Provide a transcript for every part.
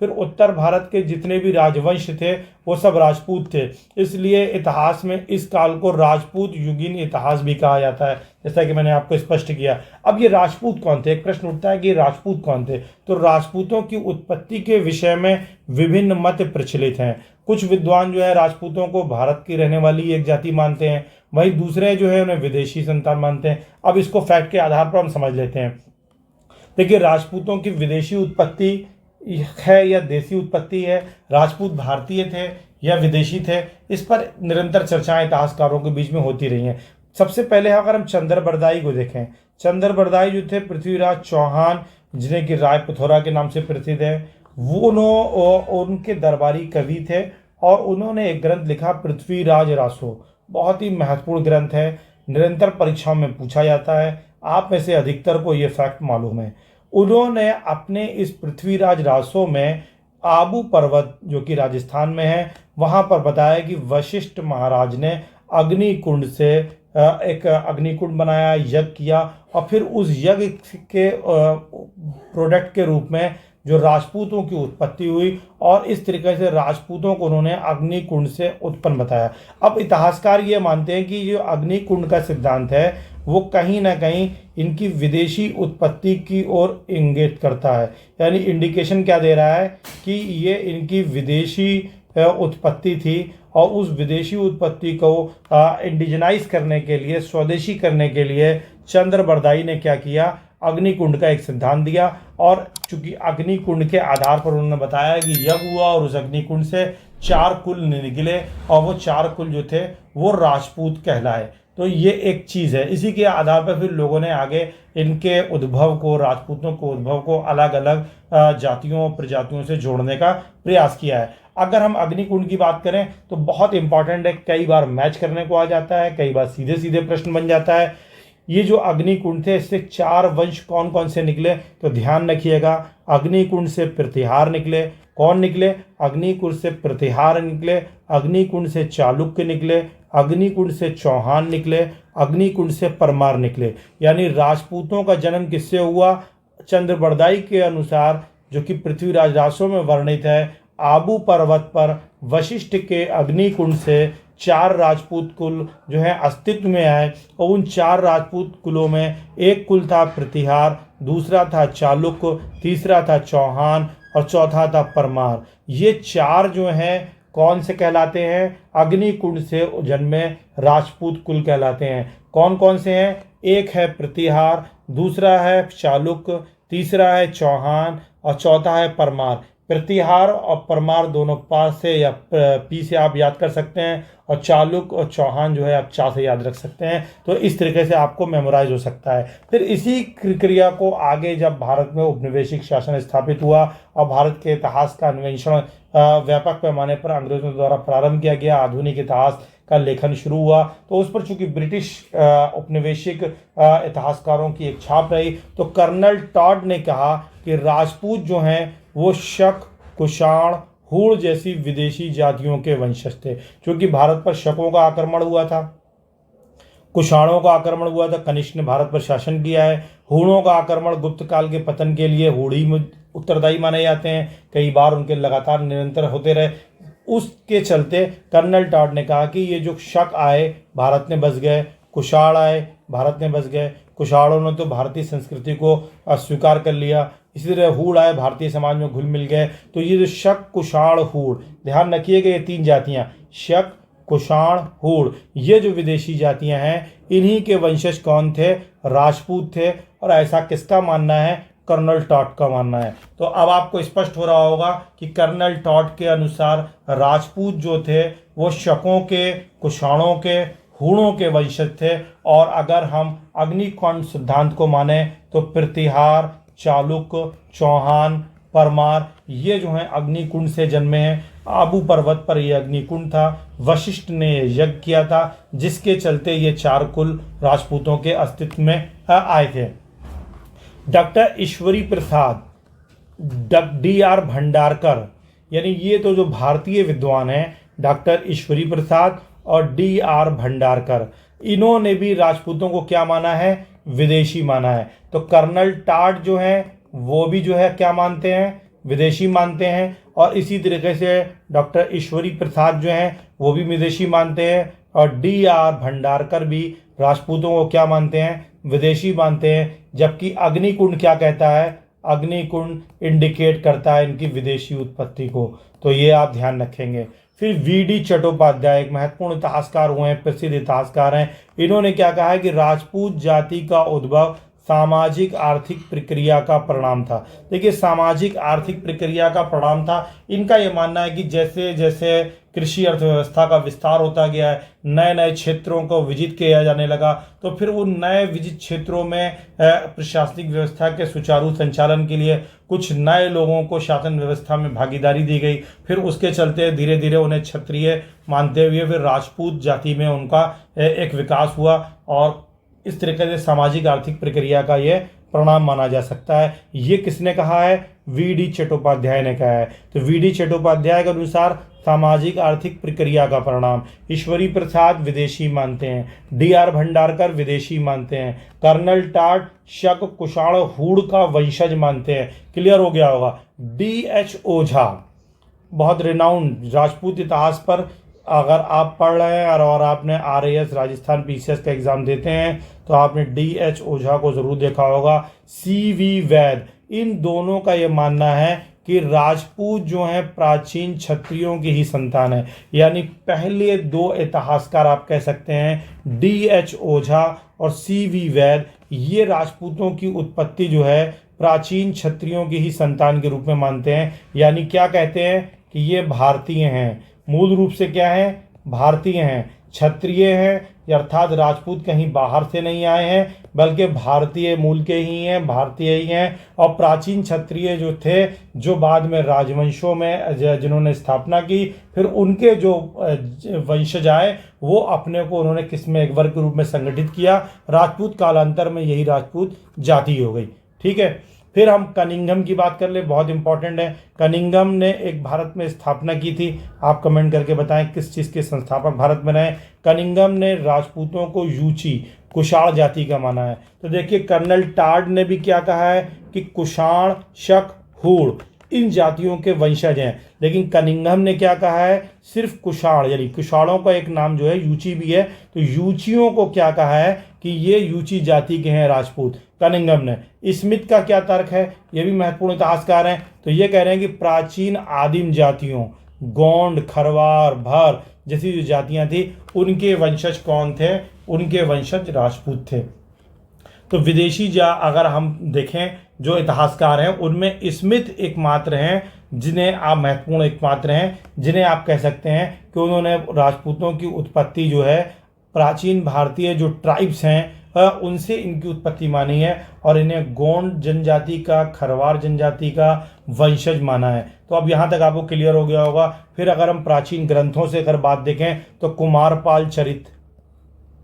फिर उत्तर भारत के जितने भी राजवंश थे वो सब राजपूत थे, इसलिए इतिहास में इस काल को राजपूत युगीन इतिहास भी कहा जाता है, जैसा कि मैंने आपको स्पष्ट किया। अब ये राजपूत कौन थे, एक प्रश्न उठता है कि राजपूत कौन थे। तो राजपूतों की उत्पत्ति के विषय में विभिन्न मत प्रचलित हैं। कुछ विद्वान जो है राजपूतों को भारत की रहने वाली एक जाति मानते हैं, वहीं दूसरे जो है उन्हें विदेशी संतान मानते हैं। अब इसको फैक्ट के आधार पर हम समझ लेते हैं। देखिए, राजपूतों की विदेशी उत्पत्ति है या देसी उत्पत्ति है, राजपूत भारतीय थे या विदेशी थे, इस पर निरंतर चर्चाएं इतिहासकारों के बीच में होती रही हैं। सबसे पहले अगर हम चंद्र बरदाई को देखें, चंद्र बरदाई जो थे पृथ्वीराज चौहान, जिन्हें कि राय पिथौरा के नाम से प्रसिद्ध है, वो उनके दरबारी कवि थे और उन्होंने एक ग्रंथ लिखा पृथ्वीराज रासो। बहुत ही महत्वपूर्ण ग्रंथ है, निरंतर परीक्षाओं में पूछा जाता है। आप में से अधिकतर को ये फैक्ट मालूम है। उन्होंने अपने इस पृथ्वीराज रासो में आबू पर्वत जो कि राजस्थान में है, वहाँ पर बताया कि वशिष्ठ महाराज ने अग्निकुंड से एक अग्निकुंड बनाया, यज्ञ किया और फिर उस यज्ञ के प्रोडक्ट के रूप में जो राजपूतों की उत्पत्ति हुई और इस तरीके से राजपूतों को उन्होंने अग्निकुंड से उत्पन्न बताया। अब इतिहासकार ये मानते हैं कि जो अग्निकुंड का सिद्धांत है वो कहीं ना कहीं इनकी विदेशी उत्पत्ति की ओर इंगित करता है, यानी इंडिकेशन क्या दे रहा है कि ये इनकी विदेशी उत्पत्ति थी और उस विदेशी उत्पत्ति को इंडिजनाइज करने के लिए, स्वदेशी करने के लिए चंद्र बरदाई ने क्या किया, अग्निकुंड का एक सिद्धांत दिया। और चूंकि अग्निकुंड के आधार पर उन्होंने बताया कि यज्ञ हुआ और उस अग्निकुंड से 4 कुल निकले और वो 4 कुल जो थे वो राजपूत कहलाए। तो ये एक चीज़ है। इसी के आधार पर फिर लोगों ने आगे इनके उद्भव को, राजपूतों को उद्भव को अलग अलग जातियों प्रजातियों से जोड़ने का प्रयास किया है। अगर हम अग्निकुंड की बात करें तो बहुत इंपॉर्टेंट है, कई बार मैच करने को आ जाता है, कई बार सीधे सीधे प्रश्न बन जाता है। ये जो अग्निकुंड थे इससे 4 वंश कौन कौन से निकले, तो ध्यान रखिएगा। अग्निकुंड से प्रतिहार निकले। कौन निकले? अग्निकुंड से प्रतिहार निकले, अग्निकुंड से चालुक्य निकले, अग्निकुंड से चौहान निकले, अग्निकुंड से परमार निकले। यानी राजपूतों का जन्म किससे हुआ? चंद्र बरदाई के अनुसार, जो कि पृथ्वीराज रासो में वर्णित है, आबू पर्वत पर वशिष्ठ के अग्निकुंड से 4 राजपूत कुल जो है अस्तित्व में आए और उन 4 राजपूत कुलों में एक कुल था प्रतिहार, दूसरा था चालुक्य, तीसरा था चौहान और चौथा था परमार। ये 4 जो हैं कौन से कहलाते हैं? अग्निकुंड से जन्मे राजपूत कुल कहलाते हैं। कौन कौन से हैं? एक है प्रतिहार, दूसरा है चालुक्य, तीसरा है चौहान और चौथा है परमार। प्रतिहार और परमार दोनों पास से या पी से आप याद कर सकते हैं और चालुक्य और चौहान जो है आप चा से याद रख सकते हैं। तो इस तरीके से आपको मेमोराइज हो सकता है। फिर इसी प्रक्रिया को आगे जब भारत में उपनिवेशिक शासन स्थापित हुआ और भारत के इतिहास का अन्वेषण व्यापक पैमाने पर अंग्रेजों द्वारा प्रारंभ किया गया, आधुनिक इतिहास का लेखन शुरू हुआ, तो उस पर चूंकि ब्रिटिश उपनिवेशिक इतिहासकारों की एक छाप रही, तो कर्नल टॉड ने कहा कि राजपूत जो हैं वो शक, कुषाण, हूण जैसी विदेशी जातियों के वंशज थे। क्योंकि भारत पर शकों का आक्रमण हुआ था, कुषाणों का आक्रमण हुआ था, कनिष्क ने भारत पर शासन किया है। हूणों का आक्रमण गुप्त काल के पतन के लिए हूणी में उत्तरदायी माने जाते हैं, कई बार उनके लगातार निरंतर होते रहे। उसके चलते कर्नल टॉड ने कहा कि ये जो शक आए भारत में बस गए, कुषाण आए भारत में बस गए, कुषाणों ने तो भारतीय संस्कृति को अस्वीकार कर लिया, इसी तरह हूण आए भारतीय समाज में घुल मिल गए। तो ये जो शक, कुषाण, हूण, ध्यान रखिएगा ये 3 जातियां, शक, कुषाण, हूण, ये जो विदेशी जातियां हैं, इन्हीं के वंशज कौन थे? राजपूत थे। और ऐसा किसका मानना है? कर्नल टॉड का मानना है। तो अब आपको स्पष्ट हो रहा होगा कि कर्नल टॉड के अनुसार राजपूत जो थे वो शकों के, कुषाणों के, हूणों के वंशज थे। और अगर हम अग्निकुंड सिद्धांत को माने तो प्रतिहार, चालुक्य, चौहान, परमार ये जो हैं अग्निकुंड से जन्मे हैं। आबू पर्वत पर यह अग्निकुंड था, वशिष्ठ ने यज्ञ किया था, जिसके चलते ये 4 कुल राजपूतों के अस्तित्व में आए थे। डॉक्टर ईश्वरी प्रसाद, DR भंडारकर, यानी ये तो जो भारतीय विद्वान हैं डॉक्टर ईश्वरी प्रसाद और DR भंडारकर, इन्होंने भी राजपूतों को क्या माना है? विदेशी माना है। तो कर्नल टॉड जो है वो भी जो है क्या मानते हैं? विदेशी मानते हैं। और इसी तरीके से डॉक्टर ईश्वरी प्रसाद जो हैं वो भी विदेशी मानते हैं। और D.R. भंडारकर भी राजपूतों को क्या मानते हैं, विदेशी मानते हैं। जबकि अग्निकुंड क्या कहता है, अग्निकुंड इंडिकेट करता है इनकी विदेशी उत्पत्ति को। तो ये आप ध्यान रखेंगे। फिर V.D. चट्टोपाध्याय एक महत्वपूर्ण इतिहासकार हुए हैं, प्रसिद्ध इतिहासकार हैं। इन्होंने क्या कहा है कि राजपूत जाति का उद्भव सामाजिक आर्थिक प्रक्रिया का परिणाम था। देखिए, सामाजिक आर्थिक प्रक्रिया का परिणाम था। इनका ये मानना है कि जैसे जैसे कृषि अर्थव्यवस्था का विस्तार होता गया है, नए नए क्षेत्रों को विजित किया जाने लगा, तो फिर उन नए विजित क्षेत्रों में प्रशासनिक व्यवस्था के सुचारू संचालन के लिए कुछ नए लोगों को शासन व्यवस्था में भागीदारी दी गई। फिर उसके चलते धीरे धीरे उन्हें क्षत्रिय मानते हुए फिर राजपूत जाति में उनका एक विकास हुआ। और इस तरीके से सामाजिक आर्थिक प्रक्रिया का ये परिणाम माना जा सकता है। ये किसने कहा है, V.D. चट्टोपाध्याय ने कहा है। तो V.D. चट्टोपाध्याय के अनुसार सामाजिक आर्थिक प्रक्रिया का परिणाम। ईश्वरी प्रसाद विदेशी मानते हैं, D.R. भंडारकर विदेशी मानते हैं, कर्नल टाट शक कुषाण हूड़ का वंशज मानते हैं। क्लियर हो गया होगा। D.H. ओझा बहुत रिनाउंड राजपूत इतिहास पर अगर आप पढ़ रहे हैं और आपने RAS राजस्थान PCS का एग्जाम देते हैं तो आपने D.H. ओझा को जरूर देखा होगा। C.V. वैद, इन दोनों का ये मानना है कि राजपूत जो हैं प्राचीन क्षत्रियों की ही संतान है। यानी पहले दो इतिहासकार आप कह सकते हैं, D.H. ओझा और C.V. वैद, ये राजपूतों की उत्पत्ति जो है प्राचीन क्षत्रियों की ही संतान के रूप में मानते हैं। यानी क्या कहते हैं कि ये भारतीय हैं, मूल रूप से क्या है, भारतीय हैं, क्षत्रिय हैं, अर्थात राजपूत कहीं बाहर से नहीं आए हैं बल्कि भारतीय मूल के ही हैं, भारतीय ही हैं। और प्राचीन क्षत्रिय जो थे, जो बाद में राजवंशों में जिन्होंने स्थापना की, फिर उनके जो वंशज आए वो अपने को उन्होंने किस में एक वर्ग के रूप में संगठित किया। राजपूत कालांतर में यही राजपूत जाति हो गई। ठीक है। फिर हम कनिंघम की बात कर ले, बहुत इंपॉर्टेंट है। कनिंघम ने एक भारत में स्थापना की थी। आप कमेंट करके बताएं किस चीज़ के संस्थापक भारत में रहे। कनिंघम ने राजपूतों को यूची कुषाण जाति का माना है। तो देखिए, कर्नल टाड ने भी क्या कहा है कि कुषाण शक हूड़ इन जातियों के वंशज हैं। लेकिन कनिंघम ने क्या कहा है, सिर्फ कुषाण, यानी कुषाणों का एक नाम जो है यूची भी है, तो यूचियों को क्या कहा है कि ये यूची जाति के हैं राजपूत, कनिंघम ने। स्मिथ का क्या तर्क है, ये भी महत्वपूर्ण इतिहासकार हैं। तो ये कह रहे हैं कि प्राचीन आदिम जातियों गोंड, खरवार, भर जैसी जो जातियां थी उनके वंशज कौन थे, उनके वंशज राजपूत थे। तो विदेशी अगर हम देखें जो इतिहासकार हैं उनमें स्मिथ एकमात्र हैं जिन्हें आप महत्वपूर्ण एकमात्र हैं जिन्हें आप कह सकते हैं कि उन्होंने राजपूतों की उत्पत्ति जो है प्राचीन भारतीय जो ट्राइब्स हैं उनसे इनकी उत्पत्ति मानी है और इन्हें गोंड जनजाति का, खरवार जनजाति का वंशज माना है। तो अब यहाँ तक आपको क्लियर हो गया होगा। फिर अगर हम प्राचीन ग्रंथों से अगर बात देखें तो कुमारपाल चरित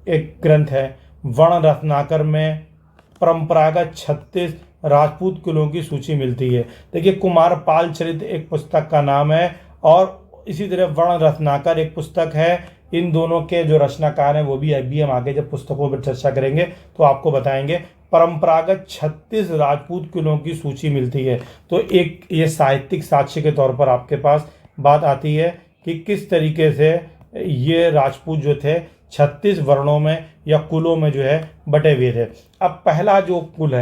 एक ग्रंथ है। वर्ण रत्नाकर में परंपरागत 36 राजपूत कुलों की सूची मिलती है। देखिए, कुमारपाल चरित एक पुस्तक का नाम है और इसी तरह वर्ण रत्नाकर एक पुस्तक है। इन दोनों के जो रचनाकार हैं वो भी अभी हम आगे जब पुस्तकों पर चर्चा करेंगे तो आपको बताएंगे। परंपरागत 36 राजपूत कुलों की सूची मिलती है। तो एक ये साहित्यिक साक्ष्य के तौर पर आपके पास बात आती है कि किस तरीके से ये राजपूत जो थे 36 वर्णों में या कुलों में जो है बटे हुए थे। अब पहला जो कुल है